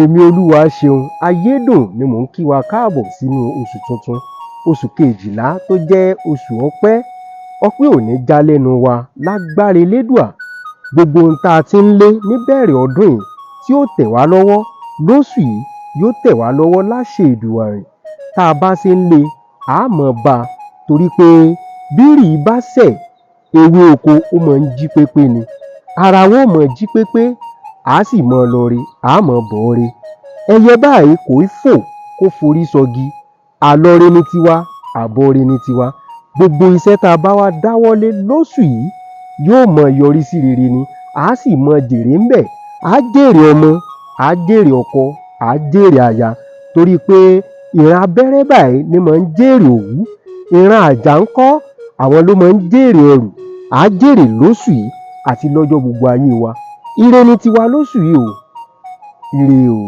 Èmi Olúwaṣeun Ayédùn ni mò ń kí wa káàbọ̀ sínú oṣù tuntun, oṣù kejìlá tó jẹ́ oṣù ọpẹ́. Ọpẹ́ ò ní já lẹ́nu wa lágbára Elédùà. Gbogbo ohun tá a ti ń lé níbẹ̀rẹ̀ ọdún yìí tí ó tẹ̀ wá lọ́wọ́ lóṣù yìí yóò tẹ̀ wá lọ́wọ́ láṣẹ Èdùmàrè. Tá a bá ṣe ń lé a mọ̀ bá torí pé bírì bá sẹ̀ ewé oko ó máa ń jí pépé ni. Ara wa ó máa jí pépé a sì mọ̀ lọ re a mọ̀ bọ̀ re. Ẹyẹ báyìí kò í fò kó forí sọgi. Àlọre ní tiwa, àbọ̀re ní tiwa. Gbogbo iṣẹ́ tá a bá wá dáwọ́lé lóṣù yìí yóò mọ yọrí sí rere ni. A sì mọ jèrè ń bẹ̀. A jèrè ọmọ, a jèrè ọkọ, a jèrè aya. Torí pé ìran abẹ́rẹ́ báyìí ni máa ń jèrè òwú. Ìran àjà ń kọ́ àwọn ló máa ń jèrè ẹrù. A jèrè lóṣù yìí àti lọ́jọ́ gbogbo ayé wa. Ire ni tiwa lóṣù yìí o. Ire o.